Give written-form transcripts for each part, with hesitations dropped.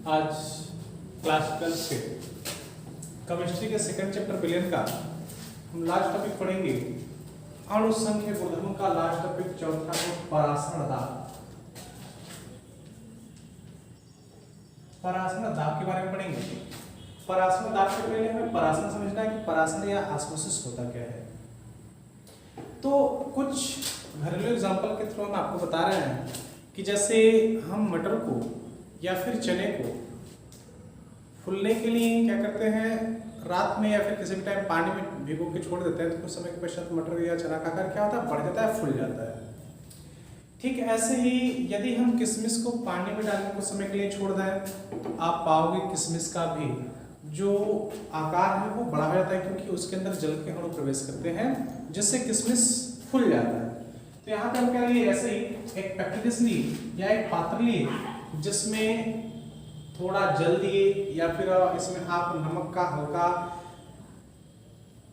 आज क्लास 12 के केमिस्ट्री के सेकंड चैप्टर विलयन का हम लास्ट टॉपिक पढ़ेंगे। अणु संख्या गुणधर्मों का लास्ट टॉपिक चौथा को परासरण दाब। परासरण दाब के बारे में पढ़ेंगे। परासरण दाब से पहले हमें परासरण समझना है कि परासरण या ऑस्मोसिस होता क्या है। तो कुछ घरेलू एग्जांपल के थ्रू हम आपको बता रहे हैं कि जैसे हम मटर को या फिर चने को फूलने के लिए क्या करते हैं, रात में या फिर किसी भी टाइम पानी में भिगो के छोड़ देते हैं, तो कुछ समय के पश्चात मटर या चना का आकार क्या होता है, बढ़ जाता है, फूल जाता है। ठीक ऐसे ही यदि हम किशमिश को पानी में डाल के कुछ समय के लिए छोड़ दें तो आप पाओगे किशमिश का भी जो आकार है वो बड़ा हो जाता है, क्योंकि उसके अंदर जल के अणु प्रवेश करते हैं जिससे किशमिश फूल जाता है। तो यहाँ पे हम क्या लिए, ऐसे ही एक पैकेट लिए या एक पात्र लिए जिसमें थोड़ा जल दिए या फिर इसमें आप नमक का हल्का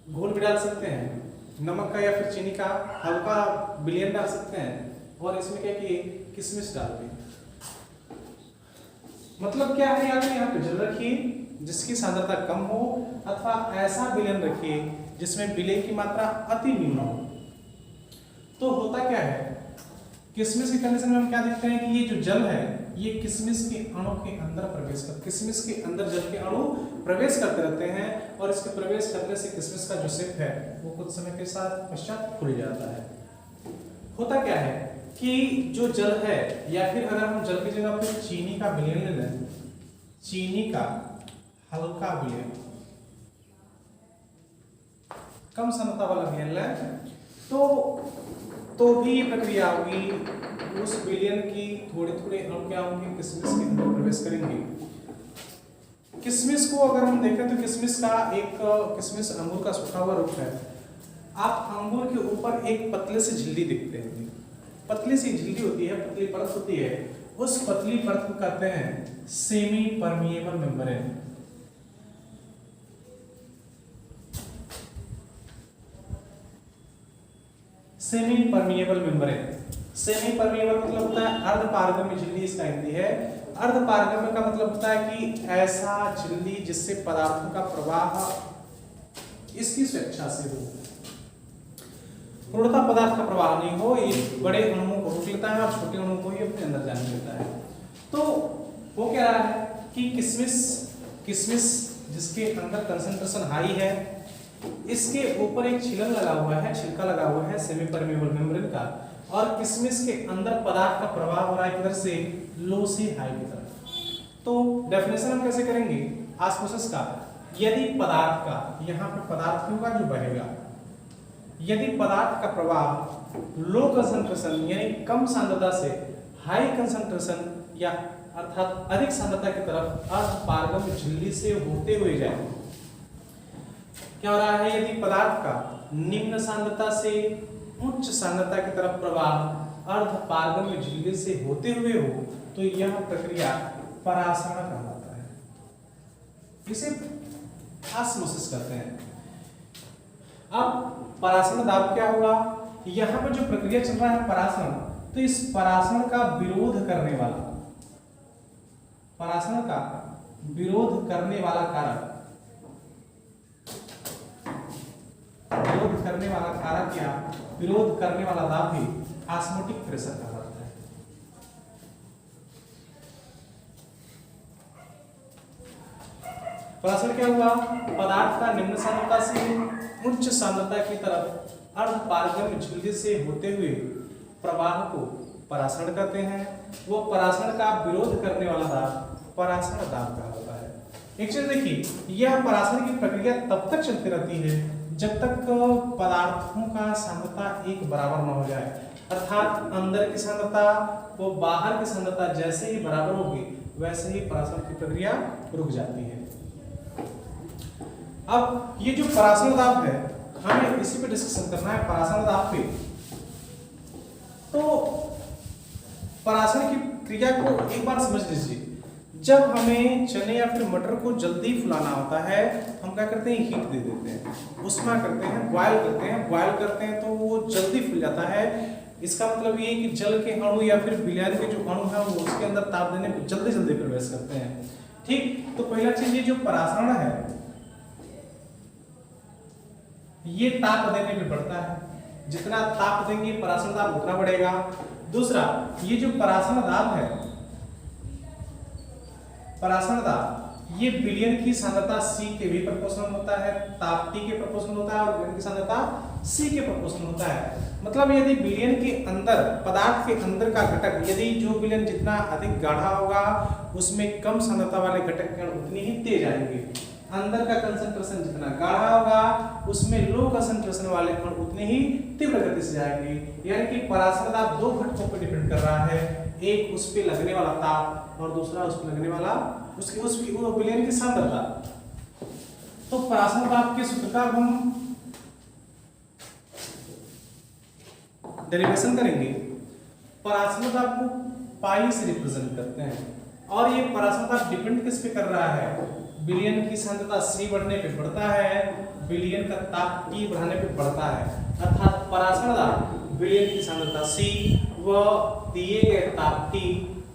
घोल भी डाल सकते हैं, नमक का या फिर चीनी का हल्का विलयन डाल सकते हैं और इसमें क्या किए, किशमिश डाल दिए। मतलब क्या है, या तो यहाँ पे जल रखिए जिसकी सांद्रता कम हो अथवा ऐसा विलयन रखिए जिसमें विलय की मात्रा अति निम्न हो। तो होता क्या है, किशमिश की कंडीशन में हम क्या देखते हैं कि ये जो जल है ये किशमिश के अणु के अंदर प्रवेश कर, किशमिश के अंदर जल के अणु प्रवेश करते रहते हैं और इसके प्रवेश करने से किशमिश का जो शेप है वो कुछ समय के साथ पश्चात खुल जाता है। होता क्या है कि जो जल है, या फिर अगर हम जल की जगह पर चीनी का विलयन ले लें, चीनी का हल्का विलयन, कम सांद्रता वाला विलयन लें, तो भी ये प्रक्रिया होगी, उस विलयन की थोड़े थोड़े अणु क्या होंगे, किशमिश के अंदर प्रवेश करेंगे। किशमिश को अगर हम देखें तो किशमिश का एक, किशमिश अंगूर का सूखा हुआ रूप है। आप अंगूर के ऊपर एक पतले से झिल्ली देखते हैं, पतली सी झिल्ली होती है, पतली परत होती है, उस पतली परत को कहते हैं semi permeable membrane. Semi permeable membrane, semi permeable मतलब होता है अर्धपारगम्य झिल्ली, इसका हिंदी है। अर्धपारगम्य का मतलब होता है कि ऐसा झिल्ली जिससे पदार्थों का प्रवाह इसकी स्वेच्छा से हो, पूर्णतः पदार्थ का प्रवाह नहीं हो, ये बड़े अणुओं को रोक लेता है और छोटे अणुओं को ही अपने अंदर जाने देता है। तो वो कह रहा है कि किशमिश जिसके अंदर कंसंट्रेशन हाई है, इसके ऊपर एक छिलन लगा हुआ है, छिलका लगा हुआ है सेमी परमिएबल मेम्ब्रेन का, और किशमिश के अंदर पदार्थ का प्रवाह हो रहा है किधर से, लो से हाई की तरफ। तो डेफिनेशन हम कैसे करेंगे ऑस्मोसिस का, यदि पदार्थ का, यहाँ पे पदार्थ होगा जो बहेगा, यदि पदार्थ का प्रवाह लो कंसंट्रेशन यानी कम सांद्रता से हाई कंसंट्रेशन या अर्थात अधिक सांद्रता की तरफ अर्धपारगम्य झिल्ली से होते हुए जाए, क्या हो रहा है, यदि पदार्थ का निम्न सांद्रता से उच्च सांद्रता की तरफ प्रवाह अर्धपारगम्य झिल्ली से होते हुए हो तो यह प्रक्रिया परासरण कहलाता है, इसे ऑस्मोसिस कहते हैं। अब परासरण दाब क्या होगा, यहाँ पर जो प्रक्रिया चल रहा है परासरण, तो इस परासरण का विरोध करने वाला, परासरण का विरोध करने वाला कारक, विरोध करने वाला कारक या विरोध करने वाला दाब भी ऑस्मोटिक प्रेशर कहलाता है। परासरण क्या हुआ, पदार्थ का निम्न सांद्रता से उच्च सांद्रता की तरफ अर्धपारगम्य झिल्ली से होते हुए प्रवाह को परासरण कहते हैं। वो परासरण का विरोध करने वाला दाब परासरण दाब कहलाता है। एक चीज देखिए, यह परासरण की प्रक्रिया तब तक चलती रहती है जब तक पदार्थों का सांद्रता एक बराबर न हो जाए, अर्थात अंदर की सांद्रता वो बाहर की सांद्रता जैसे ही बराबर होगी वैसे ही परासरण की प्रक्रिया रुक जाती है। अब ये जो परासरण दाब है हमें इसी पे डिस्कशन करना है, परासरण दाब पे। तो परासरण की क्रिया को एक बार समझ लीजिए, जब हमें चने या फिर मटर को जल्दी फुलाना होता है हम क्या करते हैं, हीट दे देते हैं, उष्मा करते हैं, बॉयल करते हैं तो वो जल्दी फूल जाता है। इसका मतलब ये कि जल के अणु या फिर विलयन के जो अणु है वो उसके अंदर ताप देने पर जल्दी जल्दी प्रवेश करते हैं। ठीक, तो पहला चीज ये जो परासरण है ये ताप देने पे बढ़ता है, जितना ताप देंगे परासरण दाब उतना बढ़ेगा। दूसरा, ये जो परासरण दाब है, परासरण दाब ये विलयन की सांद्रता C के भी प्रोपोर्शनल होता है, ताप T के प्रोपोर्शनल होता है और विलयन की सांद्रता C के प्रोपोर्शनल होता है। मतलब यदि विलयन के अंदर, पदार्थ के अंदर का घटक, यदि जो विलयन जितना अधिक गाढ़ा होगा उसमें कम सांद्रता वाले घटक कण उतनी ही तेज आएंगे, अंदर का कंसंट्रेशन जितना गाढ़ा होगा उसमें लो कंसंट्रेशन वाले कण उतने ही तीव्र गति से जाएंगे। यानी कि परासरण दाब दो घटकों पर डिपेंड कर रहा है, एक उस पे लगने वाला ताप और दूसरा उस पे लगने वाला उसकी विलयन की सांद्रता। तो परासरण दाब के सूत्र का हम डेरिवेशन करेंगे। परासरण दाब को पाई से रिप्रेजेंट करते हैं और ये परासरण दाब डिपेंड किस पे कर रहा है, विलयन की सांद्रता C बढ़ने पे बढ़ता है, विलयन का ताप T बढ़ाने पे बढ़ता है। अर्थात परासरण दाब विलयन की सांद्रता C व दिए गए ताप T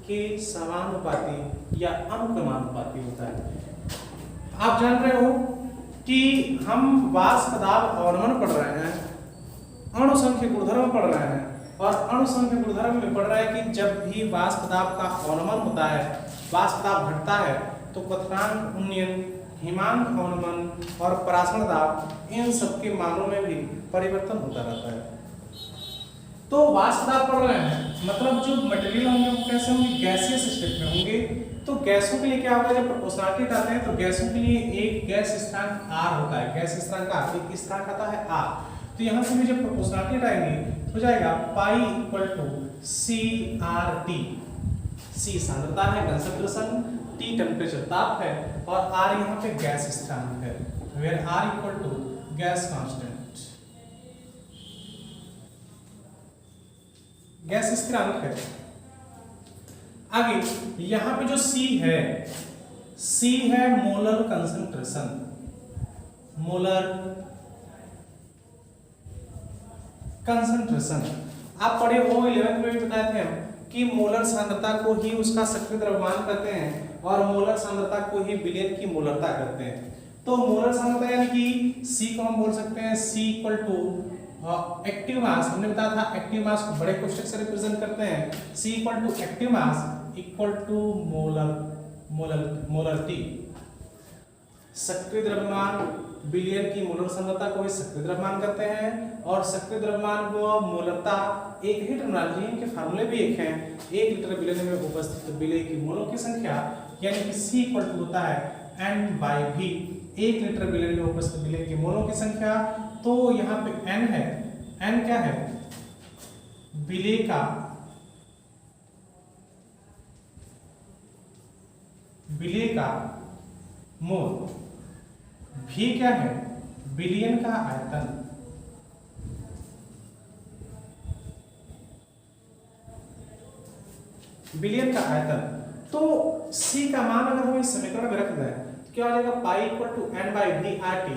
के समानुपाती या अनुक्रमानुपाती होता है। आप जान रहे हो कि हम वाष्प दाब अवनमन पढ़ रहे हैं, अणुसंख्य गुणधर्म पढ़ रहे हैं और अणुसंख्य गुणधर्म में पढ़ रहे हैं कि जब भी वाष्प दाब का अवनमन होता है, वाष्प दाब घटता है तो क्वथनांक उन्नयन, हिमांक अवनमन और परासरण दाब इन सबके मानों में भी परिवर्तन होता रहता है। तो वाष्प दाब पढ़ रहे हैं मतलब जो मटेरियल होंगे वो कैसे होंगे, गैसियस स्टेट में होंगे। तो गैसों के लिए क्या होगा, जब प्रोपोर्शनलिटी आते हैं तो गैसों के लिए एक गैस स्थिरांक R होता है, गैस स्थिरांक का एक स्थिरांक आता है R। तो यहाँ से भी जब प्रोपोर्शनलिटी आएंगे हो जाएगा pi equal to CRT। C सांद्रता है, कंसंट्रेशन, T टेम्परेचर ताप है और R यहाँ पे गैस स्थिरांक है, where R equal to gas constant, gas स्थिरांक है। आगे यहाँ पे जो C है मोलर कंसंट्रेशन, मोलर कंसंट्रेशन। आप पढ़े हो 11th में भी बताए थे हम कि मोलर सांद्रता को ही उसका सक्रिय द्रव्यमान कहते हैं और मोलर सांद्रता को ही विलयन की मोलरता कहते हैं। तो मोलर सांद्रता यानी कि C को हम बोल सकते हैं C equal to active mass, हमने बताया था एक्टिव मास को बड़े कोष्ठक से रिप्रेजेंट करते हैं, C equal to active mass equal to molar T। सक्रिय द्रव्यमान विलयन की मोलर सांद्रता को सक्रिय द्रव्यमान कहते हैं और सक्रिय द्रव्यमान व मोलरता एक ही टर्मिनोलॉजी है, इनके फार्मूले भी एक हैं। 1 लीटर विलयन में उपस्थित विलय की मोलों की संख्या यानी कि C इक्वल टू होता है N/V, 1 लीटर विलयन में उपस्थित विलय की मोलों की संख्या। तो यहाँ पे N है, N क्या है, विलय का मोल, V क्या है, विलयन का आयतन, विलयन का आयतन। तो C का मान अगर हम इस समीकरण में रख दें क्या हो जाएगा, pi equal to N/V RT।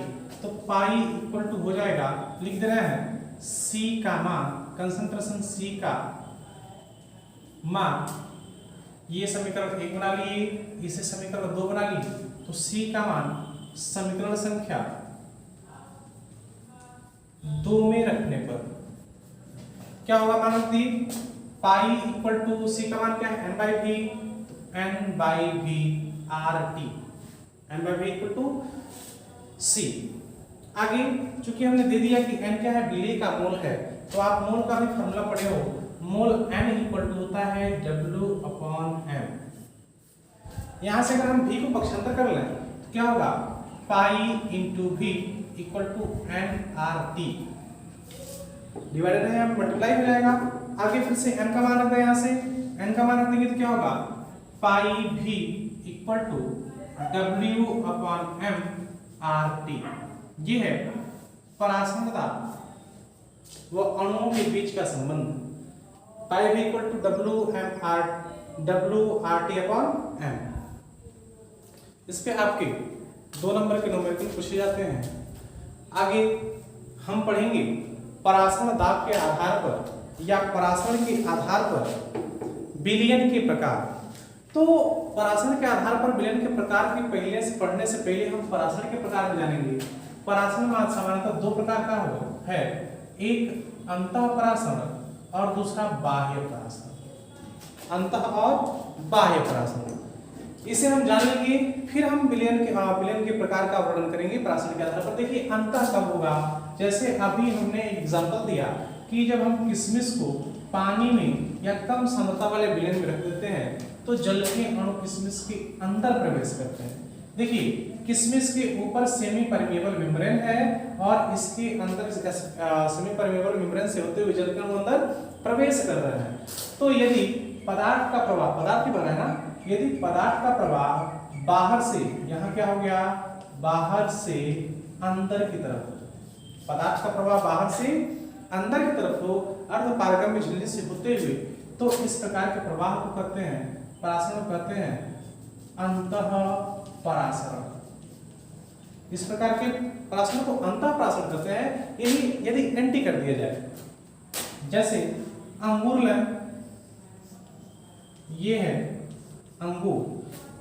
तो पाई इक्वल टू हो जाएगा, लिख दे रहे हैं C का मान, कंसंट्रेशन C का मान, ये समीकरण 1 बना लिए, इसे समीकरण 2 बना लिए। तो C का मान समीकरण संख्या 2 में रखने पर क्या होगा, मान रख दी पाई इक्वल टू C का मान क्या है, N/V RT, N/V equal to C। आगे चूंकि हमने दे दिया कि N क्या है, विलय का मोल है, तो आप मोल का भी फॉर्मूला पढ़े हो, मोल N इक्वल टू होता है W/M। यहां से अगर हम V को पक्षांतर कर लें तो क्या होगा, pi into V equal to NRT, divided है मल्टीप्लाई हो जाएगा। आगे फिर से n का मान रख दें, यहाँ से n का मान रख देंगे तो क्या होगा, pi V equal to W/M RT। ये है परासरण दाब व अणुओं के बीच का संबंध, पाई V इक्वल टू WRT/M। इस पे आपके 2 नंबर के न्यूमेरिकल पूछे जाते हैं। आगे हम पढ़ेंगे परासरण दाब के आधार पर या परासरण के आधार पर विलयन के प्रकार। तो परासरण के आधार पर विलयन के प्रकार की पहले से पढ़ने से पहले हम परासरण के प्रकार में जानेंगे। परासरण में सामान्यतः दो प्रकार का है, एक अंतःपरासरण और दूसरा बाह्य परासरण। अंतः और बाह्य परासरण इसे हम जान लेंगे, फिर हम विलयन के प्रकार का वर्णन करेंगे परासरण के आधार पर। देखिए अंतः कब होगा, जैसे अभी हमने एग्जांपल दिया कि जब हम किशमिश को पानी में या कम सांद्रता वाले विलयन में रख देते हैं तो जल के अणु किशमिश के अंदर प्रवेश करते हैं। देखिए किशमिश के ऊपर सेमी परमेबल मेम्ब्रेन है और इसके अंदर सेमी परमेबल मेम्ब्रेन से होते हुए जल के अणु अंदर प्रवेश कर रहे हैं। तो यदि पदार्थ का प्रवाह, पदार्थ की बात है ना, यदि पदार्थ का प्रवाह बाहर से, यहाँ क्या हो गया, बाहर से अंदर की तरफ, पदार्थ का प्रवाह बाहर से अंदर की तरफ हो अर्धपारगम्य झिल्ली से होते हुए, तो इस प्रकार के प्रवाह को कहते हैं, परासरण को कहते हैं अंतःपरासरण। इस प्रकार के परासरण को अंतःपरासरण कहते हैं यदि एंटी कर दिया जाए। जैसे अंगूर लें, ये है अंगूर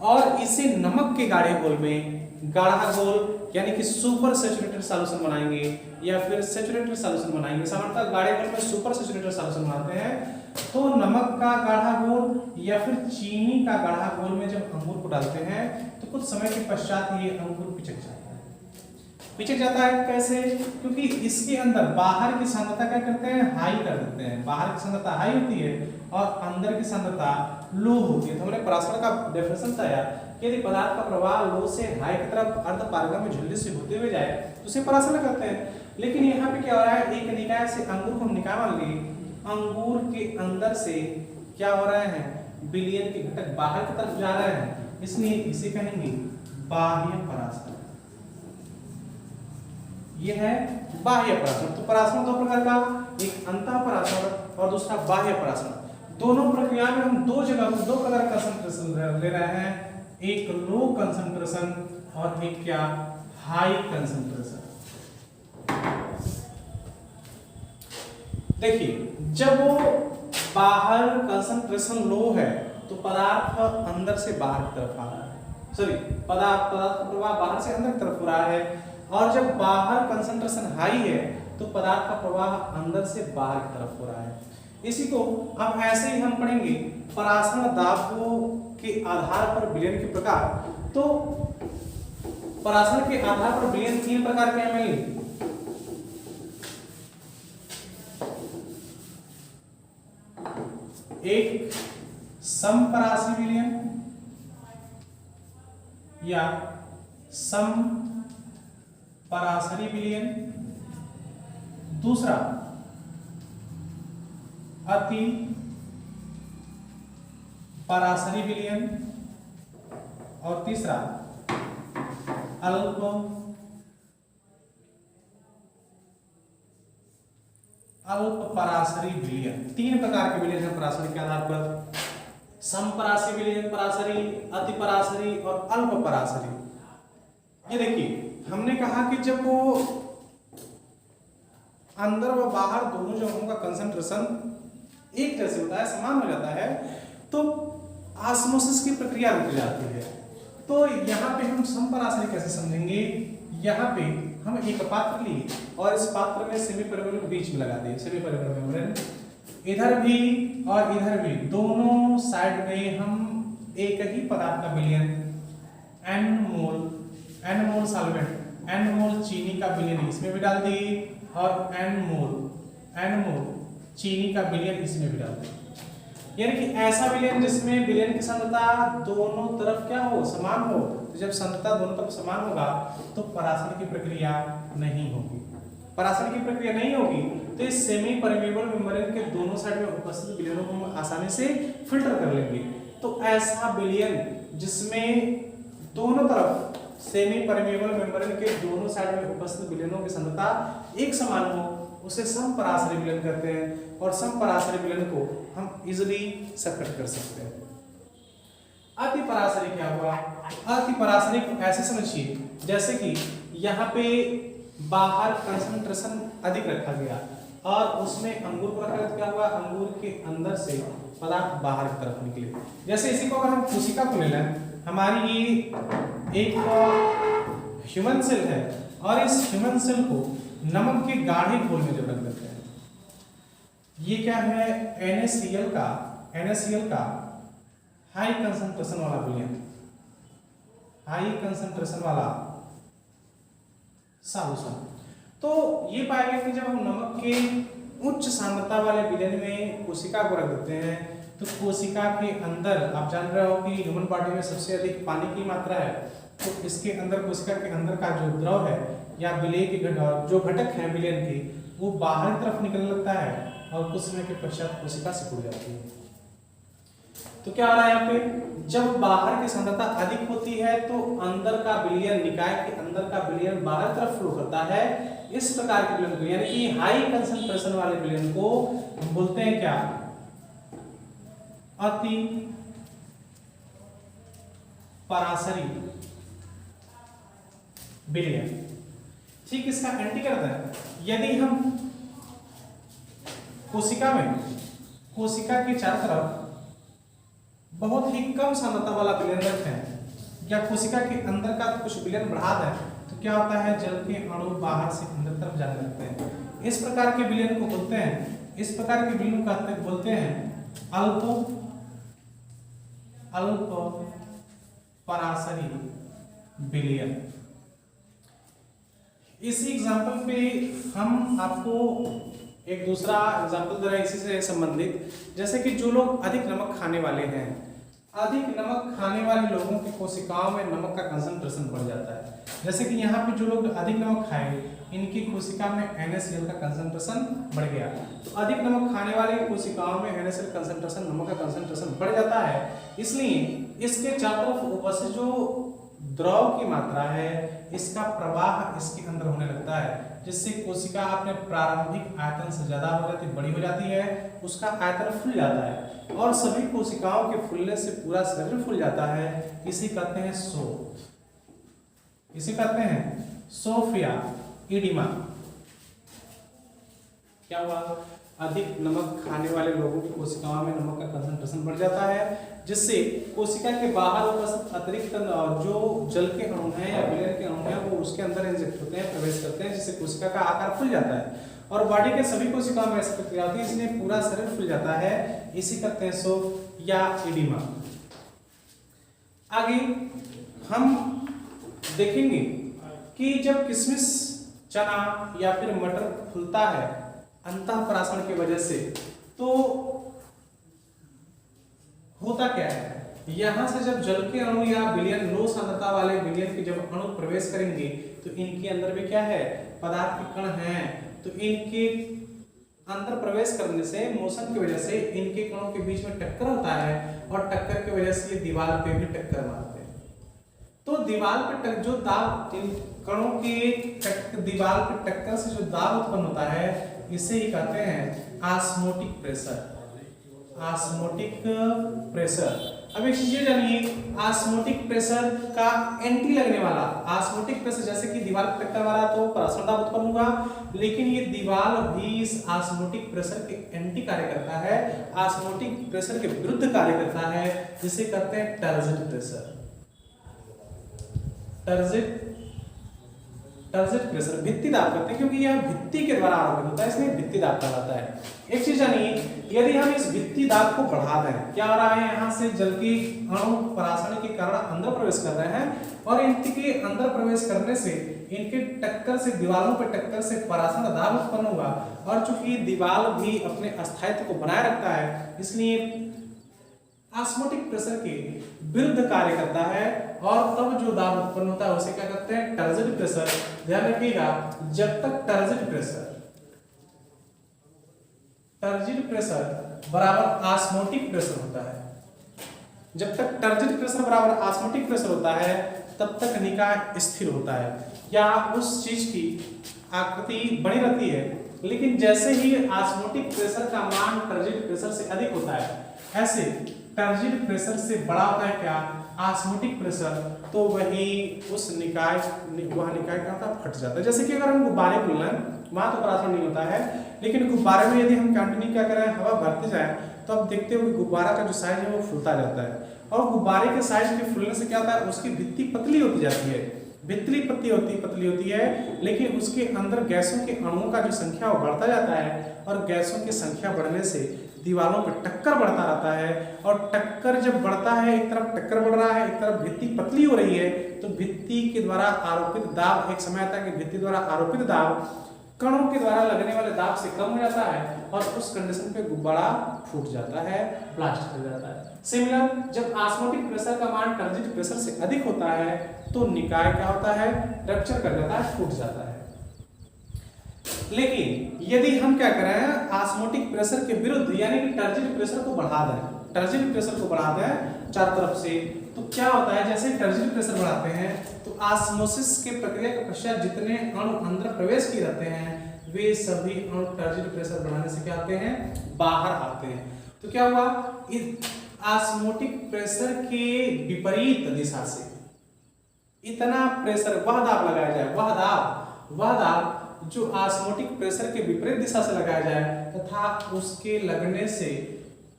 और इसे नमक के गाढ़े घोल में, गाढ़ा घोल यानी कि सुपर सैचुरेटेड सॉल्यूशन बनाएंगे या फिर सैचुरेटेड सॉल्यूशन बनाएंगे। सामान्यतः गाढ़े घोल में सुपर सैचुरेटेड सॉल्यूशन बनाते हैं। तो नमक का गाढ़ा घोल या फिर चीनी का गाढ़ा घोल में जब अंगूर को डालते हैं तो कुछ समय के पश्चात ये अंगूर पिचक जाता है। पिचक जाता है कैसे? क्योंकि इसके अंदर बाहर की सांद्रता क्या करते हैं, हाई कर देते हैं। बाहर की सांद्रता हाई होती है और अंदर की सांद्रता लो होती है। तो हमने परासरण का डेफिनेशन बताया कि यदि पदार्थ का प्रवाह लो से हाई की तरफ अर्धपारगम्य झिल्ली से होते हुए जाए तो उसे परासरण कहते हैं। लेकिन यहाँ पे क्या हो रहा है, एक निकाय से अंगूर को निकाल लिए, अंगूर के अंदर से क्या हो रहे हैं, विलयन के घटक बाहर की तरफ जा रहे हैं, इसलिए इसे कहेंगे बाह्य परासरण। यह है बाह्य परासरण। तो परासरण दो प्रकार का, एक अंतःपरासरण और दूसरा बाह्य परासरण। दोनों प्रक्रिया में हम दो प्रकार का कंसंट्रेशन ले रहे हैं, एक लो कंसंट्रेशन और एक क्या, हाई कंसंट्रेशन। देखिए जब वो बाहर कंसंट्रेशन लो है तो पदार्थ अंदर से बाहर की तरफ आ रहा है, सॉरी पदार्थ का प्रवाह बाहर से अंदर की तरफ हो रहा है। और जब बाहर कंसंट्रेशन हाई है तो पदार्थ का प्रवाह अंदर से बाहर की तरफ हो रहा है। इसी को अब ऐसे ही हम पढ़ेंगे परासरण दाबों के आधार पर विलयन के प्रकार। तो परासरण के आधार पर विलयन तीन प्रकार के हैं। एक समपरासी विलयन या समपरासरी विलयन, दूसरा अति परासरी विलयन और तीसरा अल्प परासरी विलयन। तीन प्रकार के विलयन हैं परासरण के आधार पर, समपरासी विलयन, परासरी, अति परासरी और अल्प परासरी। ये देखिए हमने कहा कि जब वो अंदर व बाहर दोनों जगहों का कंसंट्रेशन एक जैसे होता है, समान हो जाता है, तो ऑस्मोसिस की प्रक्रिया रुक जाती है। तो यहाँ पे हम समपरासरी कैसे समझेंगे, यहाँ पे हम एक पात्र लिए और इस पात्र में सेमी परमेबल बीच में लगा दिए, सेमी परमेबल मेम्ब्रेन इधर भी और इधर भी, दोनों साइड में हम एक ही पदार्थ का विलयन n मोल सॉल्वेंट, n मोल चीनी का विलयन इसमें भी डाल दिए और n मोल चीनी का विलयन इसमें भी डाल दिए। यानी कि ऐसा विलयन जिसमें विलयन की सांद्रता दोनों तरफ क्या हो, समान हो। तो जब सांद्रता दोनों तरफ समान होगा तो परासरण की प्रक्रिया नहीं होगी। परासरण की प्रक्रिया नहीं होगी तो इस सेमी परमेबल मेम्ब्रेन के दोनों साइड में उपस्थित विलयनों को हम आसानी से फिल्टर कर लेंगे। तो ऐसा विलयन जिसमें दोनों तरफ सेमी परमेबल मेम्ब्रेन के दोनों साइड में उपस्थित विलयनों की सांद्रता एक समान हो, उसे समपरासरी विलयन कहते हैं। और समपरासरी विलयन को हम इजीली सेपरेट कर सकते हैं। अति परासरी क्या हुआ, अति परासरी को ऐसे समझिए जैसे कि यहाँ पे बाहर कंसंट्रेशन अधिक रखा गया और उसमें अंगूर को रखा तो क्या हुआ, अंगूर के अंदर से पदार्थ बाहर की तरफ निकले। जैसे इसी को अगर हम कोशिका को ले लें, हमारी ये एक ह्यूमन सेल है और इस ह्यूमन सेल को नमक के गाढ़े घोल में जब रख देते हैं, ये क्या है, NaCl का हाई कंसंट्रेशन वाला विलयन, हाई कंसंट्रेशन वाला सॉल्यूशन। तो ये पाया गया कि जब हम नमक के उच्च सांद्रता वाले विलयन में कोशिका को रख देते हैं तो कोशिका के अंदर, आप जान रहे हो कि ह्यूमन बॉडी में सबसे अधिक पानी की मात्रा है, तो इसके अंदर कोशिका के अंदर का जो द्रव है या विलय के जो घटक है विलयन के, वो बाहर की तरफ निकलने लगता है और कुछ समय के पश्चात कोशिका सिकुड़ जाती है। तो क्या हो रहा है यहाँ पे, जब बाहर की सांद्रता अधिक होती है तो अंदर का विलयन, निकाय के अंदर का विलयन बाहर तरफ फ्लो करता है। इस प्रकार के विलयन को, यानी कि हाई कंसंट्रेशन वाले विलयन को हम बोलते हैं क्या, अति पराशरी विलयन। ठीक, इसका एंटी करता है, यदि हम कोशिका में, कोशिका के चारों तरफ बहुत ही कम सांद्रता वाला विलयन रखते हैं या कोशिका के अंदर का कुछ विलयन बढ़ा दें, तो क्या होता है, जल के अणु बाहर से अंदर तरफ जाने लगते हैं। इस प्रकार के विलयन को बोलते हैं, इस प्रकार के विलयन को बोलते हैं अल्प पराशरी विलयन। इसी एग्जांपल पे हम आपको एक दूसरा एग्जांपल दे रहे हैं इसी से संबंधित, जैसे कि जो लोग अधिक नमक खाने वाले हैं, अधिक नमक खाने वाले लोगों की कोशिकाओं में नमक का कंसंट्रेशन बढ़ जाता है। जैसे कि यहाँ पे जो लोग अधिक नमक खाए, इनकी कोशिका में NaCl का कंसंट्रेशन बढ़ गया। तो अधिक नमक खाने वाले कोशिकाओं में NaCl कंसंट्रेशन, नमक का कंसंट्रेशन बढ़ जाता है, इसलिए इसके चारों तरफ उपस्थित जो द्रव की मात्रा है, इसका प्रवाह इसके अंदर होने लगता है, जिससे कोशिका अपने प्रारंभिक आयतन से ज्यादा हो जाती, बड़ी हो जाती है, उसका आयतन फूल जाता है और सभी कोशिकाओं के फूलने से पूरा शरीर फूल जाता है। इसे कहते हैं शोथ, इसे कहते हैं शोफ या इडिमा। क्या हुआ, अधिक नमक खाने वाले लोगों की कोशिकाओं में नमक का कंसंट्रेशन बढ़ जाता है, जिससे कोशिका के बाहर उपस्थित अतिरिक्त जो जल के अणु हैं या विलयन के अणु हैं वो उसके अंदर इंजेक्ट होते हैं, प्रवेश करते हैं, जिससे कोशिका का आकार फूल जाता है और बॉडी के सभी कोशिकाओं में ऐसी प्रक्रिया होती है, इसलिए पूरा शरीर फूल जाता है। इसी कहते हैं शोफ या इडिमा। आगे हम देखेंगे कि जब किशमिश, चना या फिर मटर फूलता है अंतःपराशरण की वजह से, तो होता क्या है, यहां से जब जल के अणु या विलयन, लो सांद्रता वाले विलयन के जब अणु प्रवेश करेंगे तो इनके अंदर भी क्या है, पदार्थ के कण हैं, तो इनके अंदर प्रवेश करने से, मोशन की वजह से इनके कणों के बीच में टक्कर होता है और टक्कर की वजह से ये दीवार पे भी टक्कर मारते हैं। तो दीवार पे जो दाब, कणों के दीवार पे टक्कर से जो दाब उत्पन्न होता है, इसे ही कहते हैं ऑस्मोटिक प्रेशर, ऑस्मोटिक प्रेशर। अब एक चीज जानिए, ऑस्मोटिक प्रेशर का एंटी लगने वाला, ऑस्मोटिक प्रेशर जैसे कि दीवार पर टक्कर मारा तो पराशरण दाब उत्पन्न हुआ, लेकिन ये दीवार भी इस ऑस्मोटिक प्रेशर के एंटी कार्य करता है, ऑस्मोटिक प्रेशर के विरुद्ध कार्य करता है, जिसे कहते हैं टर्जिट प्रेशर। टर्जिट प्रेशर, भित्ति दाब करते हैं, क्योंकि यह भित्ति के द्वारा आरोपित होता है, इसलिए भित्ति दाब कहा जाता है। एक चीज जानिए, यदि हम इस भित्ति दाब को बढ़ा दें, क्या हो रहा है, यहाँ से जल के अणु पराशरण के कारण अंदर प्रवेश कर रहे हैं और इनके अंदर प्रवेश करने से इनके टक्कर से, दीवारों पर टक्कर से पराशरण दाब उत्पन्न हुआ और चूंकि दीवार भी अपने अस्थायित्व को बनाए रखता है, इसलिए ऑस्मोटिक प्रेशर के विरुद्ध कार्य करता है और तब जो दाब उत्पन्न होता है उसे क्या कहते हैं, टर्जिट प्रेशर। ध्यान रखिएगा, जब तक टर्जिट प्रेशर बराबर ऑस्मोटिक प्रेशर होता है, जब तक टर्जिट प्रेशर बराबर ऑस्मोटिक प्रेशर होता है तब तक निकाय स्थिर होता है या उस चीज की आकृति बनी रहती है, लेकिन जैसे ही ऑस्मोटिक प्रेशर का मान टर्जिट प्रेशर से अधिक होता है, ऐसे टर्जिट प्रेशर से बड़ा होता है क्या, ऑस्मोटिक प्रेशर, तो वही उस निकाय वह निकाय क्या होता है, फट जाता है। जैसे कि अगर हम गुब्बारे को लें, वहाँ तो परासरण नहीं होता है, लेकिन गुब्बारे में यदि हम कंटिन्यू क्या करें, हवा भरते जाए, तो आप देखते हो कि गुब्बारा का जो साइज है वो फूलता जाता है। और गुब्बारे के साइज के फूलने से क्या होता है, उसकी भित्ति पतली होती जाती है, भित्ति पतली होती है, लेकिन उसके अंदर गैसों के अणुओं का जो संख्या वो बढ़ता जाता है, और गैसों की संख्या बढ़ने से दीवारों पर टक्कर बढ़ता रहता है। और टक्कर जब बढ़ता है, एक तरफ टक्कर बढ़ रहा है, एक तरफ भित्ति पतली हो रही है, तो भित्ति के द्वारा आरोपित दाब, एक समय आता है कि भित्ति द्वारा आरोपित दाब कणों के द्वारा लगने वाले दाब से कम हो जाता है, और उस कंडीशन पे गुब्बारा फूट जाता है, ब्लास्ट हो जाता है। सिमिलर, जब ऑस्मोटिक प्रेशर का मान टर्जिट प्रेशर से अधिक होता है, तो निकाय क्या होता है, रप्चर कर जाता है, फूट जाता है। लेकिन यदि हम क्या करें, ऑस्मोटिक प्रेशर के विरुद्ध यानी कि टर्जिट प्रेशर को बढ़ा दें, टर्जिट प्रेशर को बढ़ा दें चारों तरफ से, तो क्या होता है, जैसे टर्जिट प्रेशर बढ़ाते हैं तो ऑस्मोसिस के प्रक्रिया के पश्चात जितने अणु अंदर प्रवेश किए रहते हैं, वे सभी अणु टर्जिट प्रेशर बढ़ाने से क्या आते हैं, बाहर आते हैं। तो क्या हुआ, ऑस्मोटिक प्रेशर के विपरीत दिशा से इतना प्रेशर, वह दाब लगाया जाए, वह दाब जो ऑस्मोटिक प्रेशर के विपरीत दिशा से लगाया जाए, तथा उसके लगने से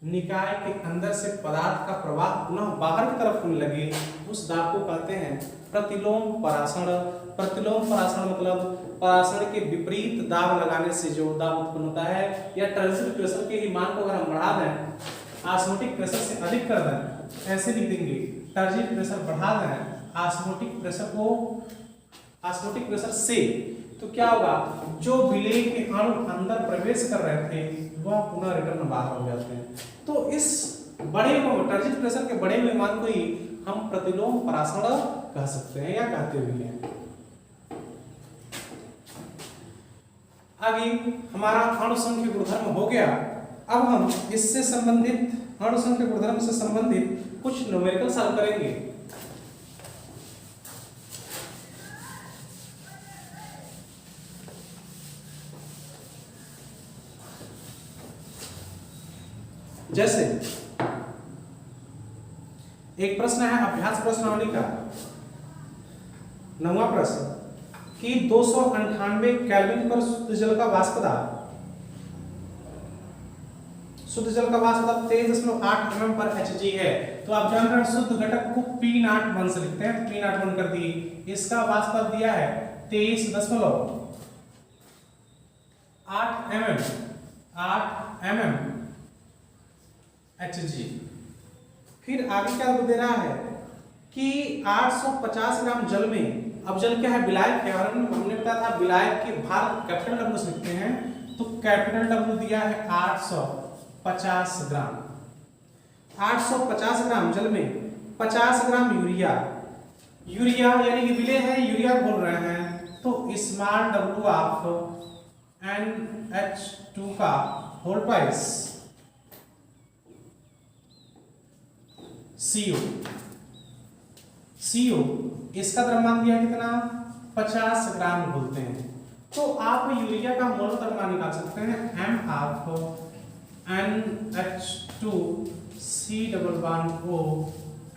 निकाय के अंदर से पदार्थ का प्रवाह पुनः बाहर की तरफ होने लगे, उस दाब को कहते हैं प्रतिलोम परासरण। प्रतिलोम परासरण मतलब परासरण के विपरीत दाब लगाने से जो दाब उत्पन्न होता है, या टर्जिट प्रेशर के ही मान को अगर हम बढ़ा दें, ऑस्मोटिक प्रेशर से अधिक कर दें, ऐसे लिख देंगे, टर्जिट प्रेशर बढ़ा दें ऑस्मोटिक प्रेशर से, तो क्या होगा, जो विलेय के अणु अंदर प्रवेश कर रहे थे वह पुनः रिटर्न बाहर हो जाते हैं। तो इस बड़े हुए टर्जिट प्रेशर के बड़े हुए मान को ही हम प्रतिलोम परासरण कह सकते हैं या कहते भी हैं। आगे हमारा अणुसंख्य गुणधर्म हो गया। अब हम इससे संबंधित अणुसंख्य गुणधर्म से संबंधित कुछ न्यूमेरिकल सॉल्व करेंगे। जैसे एक प्रश्न है अभ्यास प्रश्नावली का 9वां प्रश्न कि 298 केल्विन पर शुद्ध जल का वाष्प दाब 23.8 mm पर Hg है। तो आप जान रहे हैं शुद्ध घटक को P01 से लिखते हैं, तो P01 कर दी, इसका वाष्प दाब दिया है 23.8 mm Hg। फिर आगे क्या दे रहा है कि 850 ग्राम जल में, अब जल क्या है, विलायक है, और हमने बताया था विलायक के भार कैपिटल W से लिखते हैं, तो कैपिटल W दिया है 850 ग्राम। 850 ग्राम जल में 50 ग्राम यूरिया यानी कि विलेय है, यूरिया बोल रहे हैं, तो स्मॉल w ऑफ NH2 का होल ट्वाइस CO इसका द्रव्यमान दिया कितना, 50 ग्राम बोलते हैं। तो आप यूरिया का मोल द्रव्यमान निकाल सकते हैं, m of NH2 C++O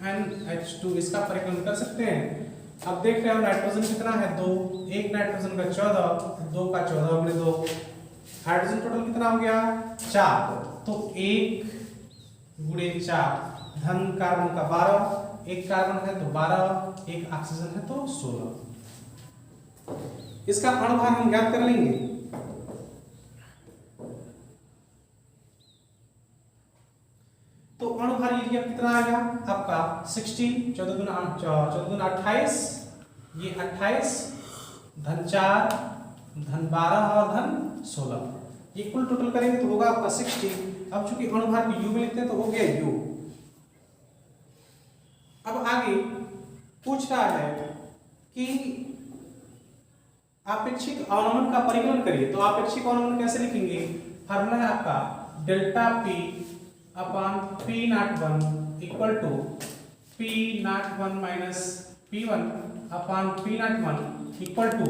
NH2, इसका परिकलन कर सकते हैं। अब देख रहे हो नाइट्रोजन कितना है, 2, एक नाइट्रोजन का 14, 2 का 14 गुणे 2, हाइड्रोजन टोटल कितना हो गया 4, तो 1 गुणे 4, धन कार्बन का 12, एक कार्बन है तो 12, एक ऑक्सीजन है तो 16। इसका अणुभार हम ज्ञात कर लेंगे। तो अणुभार यूरिया कितना आएगा आपका 16, 14 दूना 28, ये 28, धन 4, धन 12 और धन 16, ये कुल टोटल करेंगे तो होगा आपका 60। अब चूंकि अणुभार को यू में लिखते हैं तो हो गया यू। अब आगे पूछ रहा है कि आपेक्षिक अवनमन का परिकलन करिए, तो आपेक्षिक अवनमन कैसे लिखेंगे, फार्मूला है आपका delta P upon P01 equal to P01 minus P1 upon P01 equal to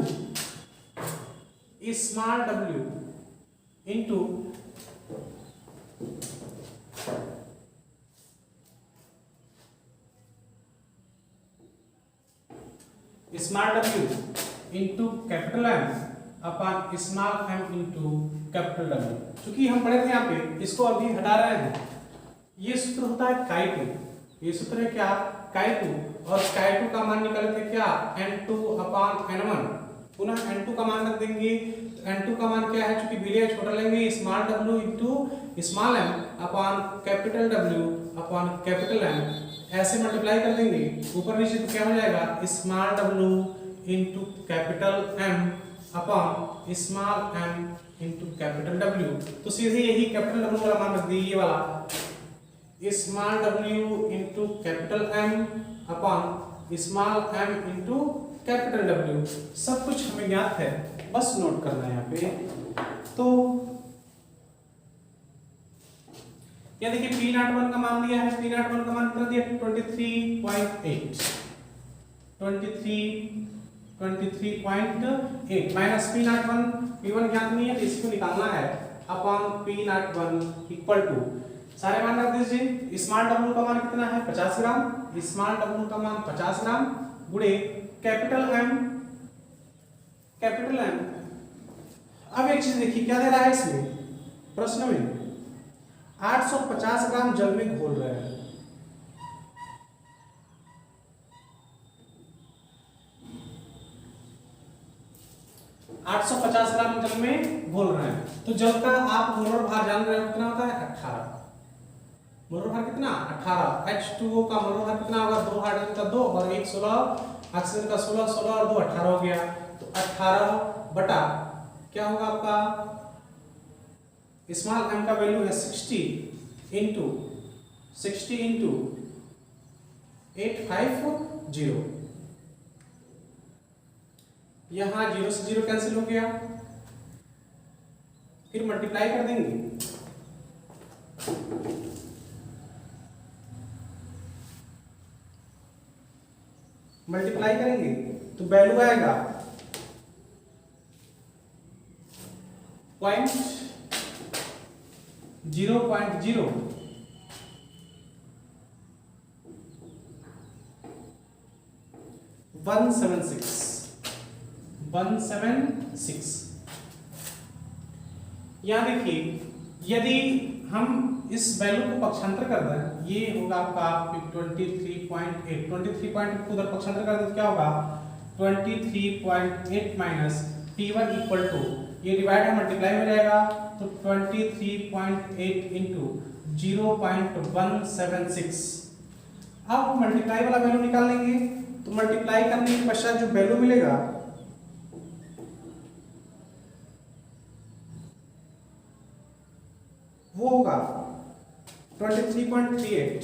small w into small w into capital M upon small m into capital W। क्योंकि हम पढ़े थे यहाँ पे, इसको अभी हटा रहे हैं। ये सूत्र होता है chi2, ये सूत्र है क्या, chi2, और chi2 का मान निकाले थे क्या, n2 अपॉन n1। पुनः n2 का मान रख देंगे, n2 का मान क्या है, चूंकि बिलियन छोटा लेंगे, small w into small m upon capital W upon capital M, ऐसे मल्टीप्लाई कर देंगे ऊपर नीचे, तो क्या हो जाएगा, small w into capital M upon small m into capital W। तो सीधे यही कैपिटल W वाला मान रख दिए, ये वाला small w into capital M upon small m into capital W। सब कुछ हमें ज्ञात है, बस नोट करना है यहाँ पे। तो यह देखिए P01 का मान दिया है, P01 का मान कितना दिया, 23.8 माइनस P01 ज्ञात नहीं है, तो इसको निकालना है अपॉन P01 इक्वल टू, सारे मान रख दीजिए। स्मॉल w का मान कितना है, 50 ग्राम, स्मॉल w का मान 50 ग्राम गुणे कैपिटल M। अब एक चीज देखिए क्या दे रहा है इसमें प्रश्न में, 850 ग्राम जल में घोल रहे हैं। $850 ग्राम जल में घोल रहे हैं, तो जल का आप मोलर भार जान रहे हो कितना होता है, 18। मोलर भार कितना, 18। H2O का मोलर भार कितना होगा, 2 हाइड्रोजन का 2 और 1 16, ऑक्सीजन का 16, 16 और 2 18 हो गया। तो 18 बटा क्या होगा आपका, स्मॉल m का वैल्यू है 60 इंटू 850, यहां 0 से 0 कैंसिल हो गया, फिर मल्टीप्लाई कर देंगे, मल्टीप्लाई करेंगे तो वैल्यू आएगा 176। यहां देखिए यदि हम इस वैल्यू को पक्षांतर कर दें, ये होगा आपका 23.8 को उधर पक्षांतर कर दें तो क्या होगा, 23.8 माइनस P1 इक्वल टू, ये डिवाइड है मल्टीप्लाई हो जाएगा, तो 23.8 इंटू 0.176। अब मल्टीप्लाई वाला वैल्यू निकाल लेंगे, तो मल्टीप्लाई करने के पश्चात जो वैल्यू मिलेगा वो होगा 23.38।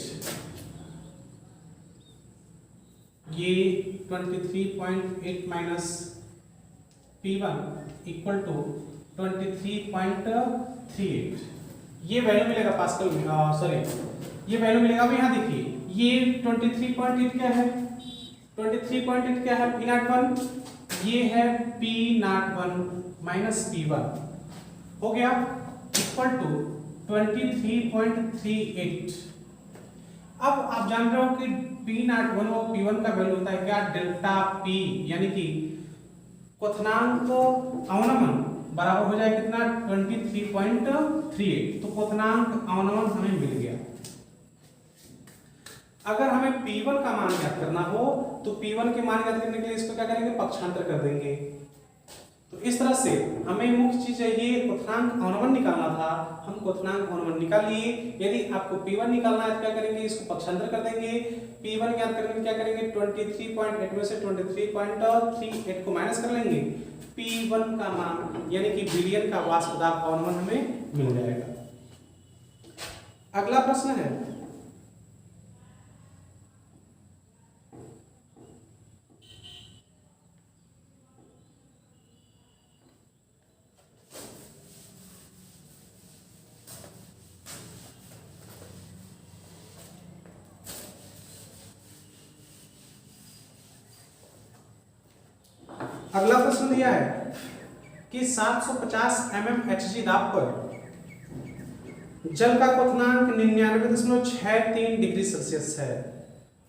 ये 23.8 माइनस P1 इक्वल टू 23.38, ये वैल्यू मिलेगा पास्कल में, सॉरी ये वैल्यू मिलेगा। अब यहाँ देखिए ये 23.8 क्या है, 23.8 क्या है, P01, ये है P01 माइनस P1 हो गया इक्वल टू 23.38। अब आप जान रहे हो कि P01 और P1 का वैल्यू होता है क्या, डेल्टा P, यानी कि क्वथनांक अवनमन बराबर हो जाए कितना, 23.38। तो क्वथनांक अवनमन हमें मिल गया। अगर हमें P1 का मान ज्ञात करना हो तो P1 के मान ज्ञात करने के लिए इसको क्या करेंगे, पक्षांतर कर देंगे। तो इस तरह से हमें मुख्य चीज है ये क्वथनांक अवनमन निकालना था, हम क्वथनांक अवनमन निकाल लिए। यदि आपको P1 निकालना है तो क्या करेंगे, इसको पक्षांतर कर देंगे। P1 ज्ञात करने में क्या करेंगे, 23.8 में से 23.38 को माइनस कर लेंगे, P1 का मान यानी कि विलयन का वाष्प दाब अवनमन हमें मिल जाएगा। अगला प्रश्न है, अगला प्रश्न दिया है कि 750 mm Hg दाब पर जल का क्वथनांक 99.63 डिग्री सेल्सियस है,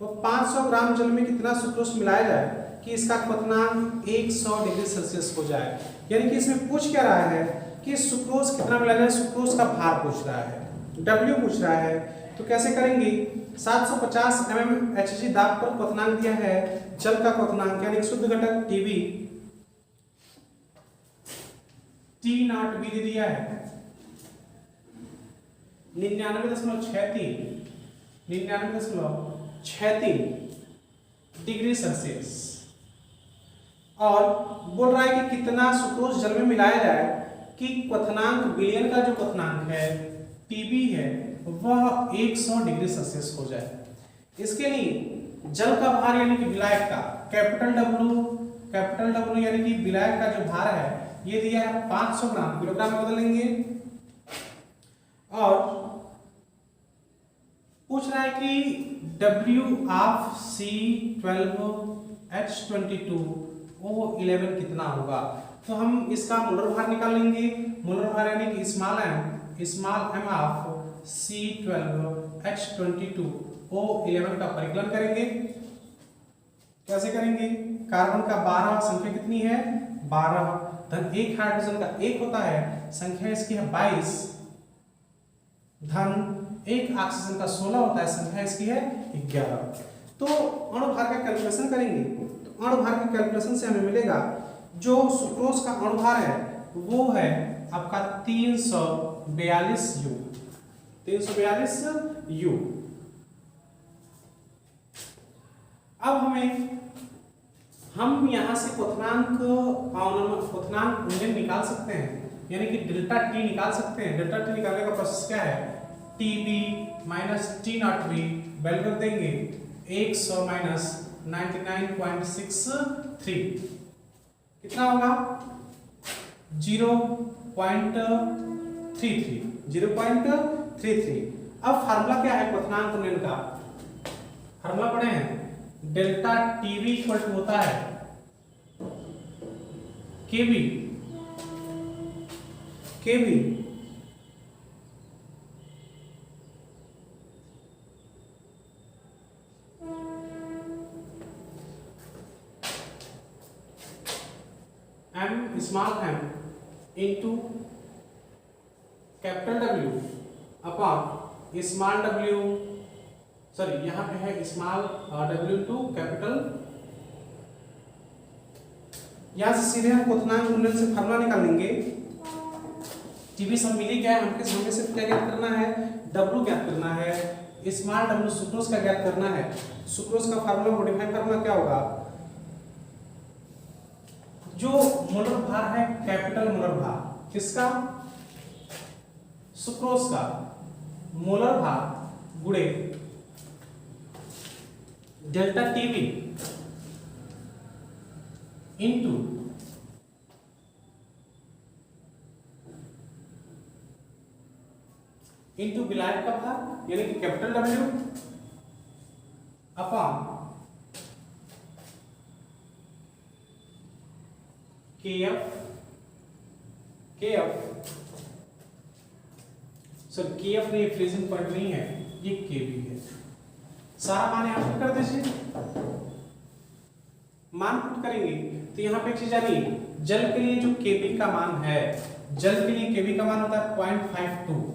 वो 500 ग्राम जल में कितना सुक्रोज मिलाया जाए कि इसका क्वथनांक 100 डिग्री सेल्सियस हो जाए। यानी कि इसमें पूछ क्या रहा है कि सुक्रोज कितना मिलाना है, सुक्रोज का भार पूछ रहा है, W पूछ रहा है। तो कैसे करेंगे, 750 mm Hg दाब पर क्वथनांक दिया है, जल का क्वथनांक यानी शुद्ध घटक Tb T0B दे दिया है 99.63 डिग्री सेल्सियस। और बोल रहा है कि कितना सुक्रोज जल में मिलाया जाए कि क्वथनांक विलयन का जो क्वथनांक है Tb है वह 100 डिग्री सेल्सियस हो जाए। इसके लिए जल का भार यानी कि विलायक का कैपिटल W यानी कि विलायक का जो भार है ये दिया है 500 ग्राम, किलोग्राम में बदलेंगे। और पूछ रहा है कि W ऑफ C12H22O11 कितना होगा। तो हम इसका मोलर भार निकाल लेंगे। मोलर भार यानी कि स्मॉल m ऑफ C12H22O11 का परिकलन करेंगे। कैसे करेंगे, कार्बन का 12 संख्या कितनी है 12 धन एक हाइड्रोजन का 1 होता है, संख्या इसकी है 22 धन एक ऑक्सीजन का 16 होता है, संख्या इसकी है 11। तो अणु भार का कैलकुलेशन करेंगे। तो अणु भार के कैलकुलेशन से हमें मिलेगा जो सुक्रोज का अणु भार है वो है आपका 342 U। अब हम यहाँ से क्वथनांक उन्नयन निकाल सकते हैं, यानी कि डेल्टा T निकाल सकते हैं। डेल्टा T निकालने का प्रोसेस क्या है, Tb माइनस T0B वैल्यू कर देंगे 100 माइनस 99.63 कितना होगा 0.33। अब फार्मूला क्या है क्वथनांक उन्नयन का, फार्मूला पढ़े हैं, डेल्टा Tb इक्वल टू होता है Kb small m into capital W upon small w, sorry यहाँ पे है स्मॉल w टू कैपिटल। यहाँ से सीधे हम क्वथनांक उन्नयन से फार्मूला निकाल लेंगे। Tb सब मिली क्या है, हमके सामने से क्या ज्ञात करना है, W ज्ञात करना है, स्मॉल w सुक्रोज का ज्ञात करना है। सुक्रोज का फार्मूला मॉडिफाई फार्मूला क्या होगा, जो मोलर भार है कैपिटल मोलर भार किसका, सुक्रोज का, मोलर भार गुणे डेल्टा Tb इंटू विलायक का भार यानी कि कैपिटल W अपॉन KF नहीं, फ्रीजिंग पॉइंट नहीं है, ये Kb है। सारा मान यहाँ पुट कर दीजिए, मान पुट करेंगे तो यहाँ पे एक चीज आनी, जल के लिए जो Kb का मान है, जल के लिए Kb का मान होता है 0.52।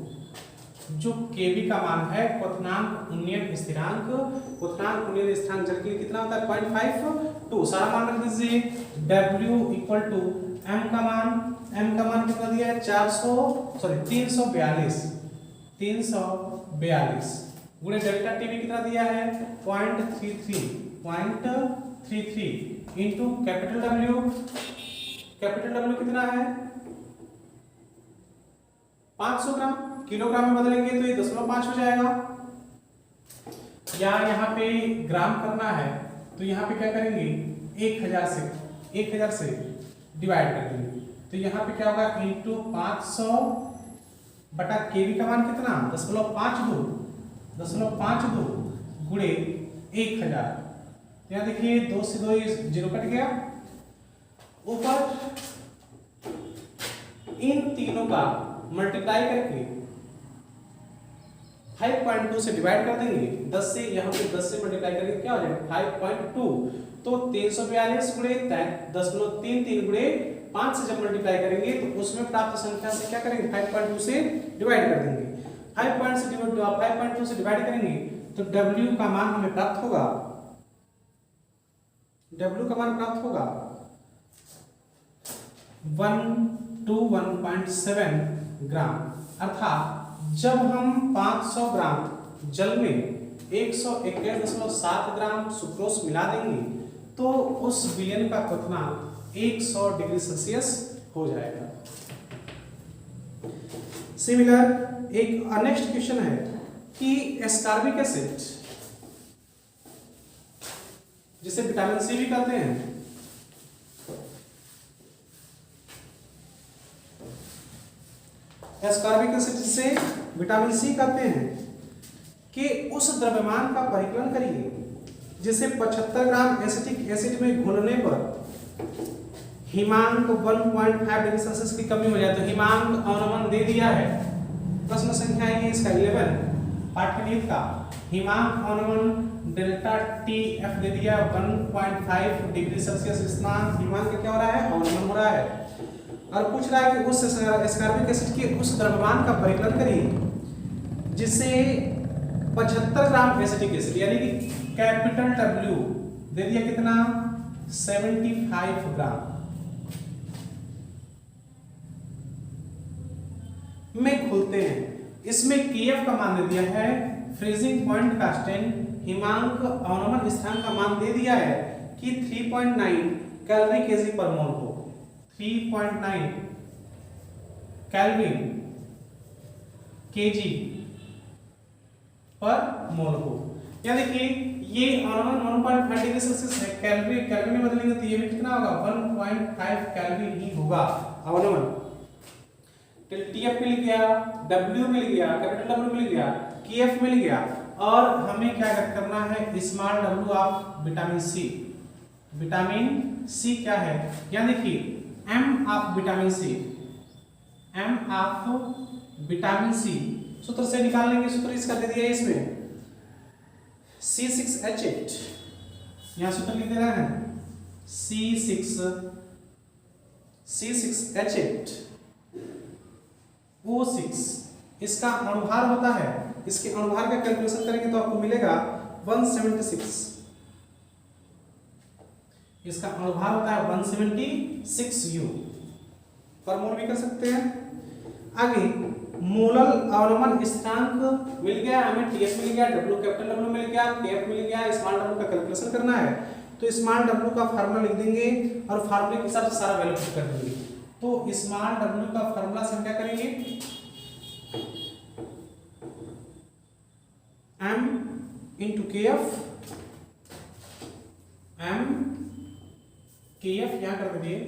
जो Kb का मान है क्वथनांक उन्नयन स्थिरांक जल के लिए कितना होता है 0.52। सारा मान रख दीजिए। W इक्वल टू m का मान कितना दिया है 342 गुणे डेल्टा Tb कितना दिया है 0.33 इंटू कैपिटल W कितना है 500 ग्राम, किलोग्राम में बदलेंगे तो ये 0.5 हो जाएगा। या यहाँ पे ग्राम करना है तो यहाँ पे क्या करेंगे 1000 से डिवाइड कर देंगे, तो यहाँ पे क्या होगा इंटू 500 बटा Kb का मान कितना 0.52 गुणे 1000। यहाँ देखिए 2 से 2 0 कट गया। ऊपर इन तीनों का मल्टीप्लाई करके 5.2 से डिवाइड कर देंगे, 10 से, यहाँ पे 10 से मल्टीप्लाई करेंगे क्या हो जाएगा 5.2, तो 342 गुणे 10.3 3 गुणे 5 से जब मल्टीप्लाई करेंगे तो उसमें प्राप्त संख्या से क्या करेंगे 5.2 से डिवाइड कर देंगे। 5.2 से डिवाइड करेंगे तो W का मान हमें प्राप्त होगा, W का मान प्राप्त होगा 121.7 ग्राम। अर्थात जब हम 500 ग्राम जल में 121.7 ग्राम सुक्रोज मिला देंगे तो उस विलयन का क्वथनांक 100 डिग्री सेल्सियस हो जाएगा। सिमिलर एक नेक्स्ट क्वेश्चन है कि एस्कॉर्बिक एसिड, जिसे विटामिन सी भी कहते हैं, एस्कॉर्बिक एसिड जिसे विटामिन सी कहते हैं, कि उस द्रव्यमान का परिकलन करिए जिसे 75 ग्राम एसिटिक एसिड में घुलने पर हिमांक 1.5 डिग्री सेल्सियस की कमी हो जाए। तो हिमांक अवनमन दे दिया है, प्रश्न संख्या है इसका 11 पाठ्यनीति का। हिमांक अवनमन डेल्टा टी एफ दे दिया 1.5 डिग्री सेल्सियस। स्नान हिमांक क्या हो रहा है, अवनमन हो रहा है। और पूछ रहा है कि उस एस्कॉर्बिक एसिड के उस द्रव्यमान का परिकलन करिए जिसे 75 ग्राम एसिटिक एसिड यानी कि कैपिटल W दे दिया कितना 75 ग्राम में घुलते हैं। इसमें KF का मान दे दिया है, फ्रीजिंग पॉइंट कांस्टेंट हिमांक अवनमन स्थान का मान दे दिया है कि 3.9 कैलोरी केजी पर मोल हो, 3.9 केल्विन केजी पर मोल हो। यानी कि ये अवनमन 1.5 डिग्री सेल्सियस है, केल्विन में बदलेंगे तो ये भी कितना होगा 1.5 केल्विन ही होगा अवनमन। TF मिल गया, W मिल गया, कैपिटल W मिल गया, KF मिल गया, और हमें क्या करना है small w of vitamin C. Vitamin C क्या है, यानी कि M of vitamin C, M of vitamin C सूत्र से निकाल लेंगे। सूत्र इसका दे दिया है इसमें C6H8, यहाँ सूत्र लिख दे रहा है C6H8 O6, इसका अणुभार होता है, इसके अणुभार का कैलकुलेशन करेंगे तो आपको मिलेगा 176। इसका अणुभार होता है 176 U पर मोल भी कर सकते हैं। आगे मोलल अवनमन स्थिरांक मिल गया हमें, TF मिल गया, W कैपिटल W मिल गया, KF मिल गया, स्मॉल w का कैलकुलेशन करना है तो स्मॉल w का फार्मूला लिख देंगे और फार्मूले के हिसाब से सारा वैल्यू पुट कर देंगे। तो स्मॉल w का फार्मूला से हम क्या करेंगे M into KF, M KF यहाँ कर दीजिए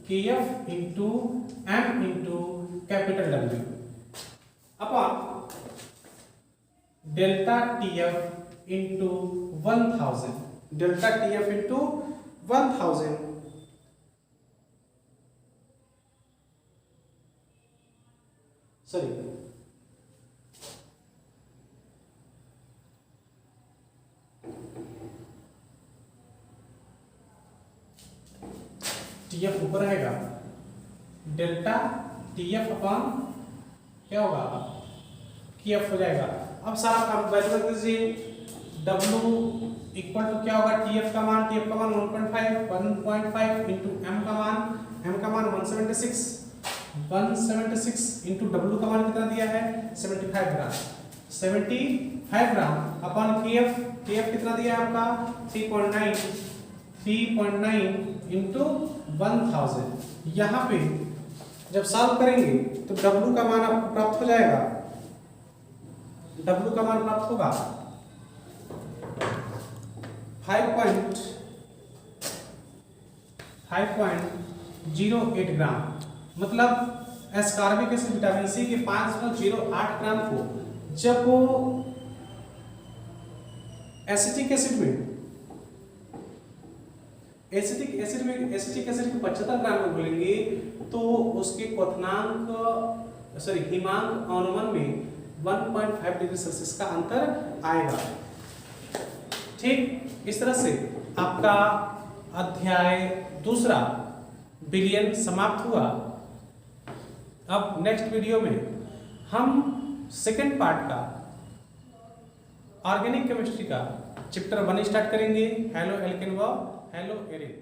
KF into M into capital W upon delta TF into 1000, delta TF into 1000 sorry TF ऊपर रहेगा, डेल्टा TF अपॉन क्या होगा KF हो जाएगा। अब सारा काम वैल्यू रख दीजिए, W इक्वल टू क्या होगा TF का मान 1.5 इंटू M का मान 176 इंटू W का मान कितना दिया है 75 ग्राम अपॉन KF कितना दिया है आपका 3.9 इंटू 1000। यहाँ पे जब सॉल्व करेंगे तो W का मान आपको प्राप्त हो जाएगा, W का मान प्राप्त होगा 5.08 ग्राम। मतलब एस्कॉर्बिक एसिड विटामिन सी के 5.08 ग्राम को जब वो एसिटिक एसिड के 75 ग्राम में घोलेंगे तो उसके क्वथनांक हिमांक अवनमन में 1.5 डिग्री सेल्सियस का अंतर आएगा। ठीक, इस तरह से आपका अध्याय दूसरा विलयन समाप्त हुआ। अब नेक्स्ट वीडियो में हम सेकेंड पार्ट का ऑर्गेनिक केमिस्ट्री का चैप्टर 1 स्टार्ट करेंगे, हेलो एल्केन व हेलो एरिन।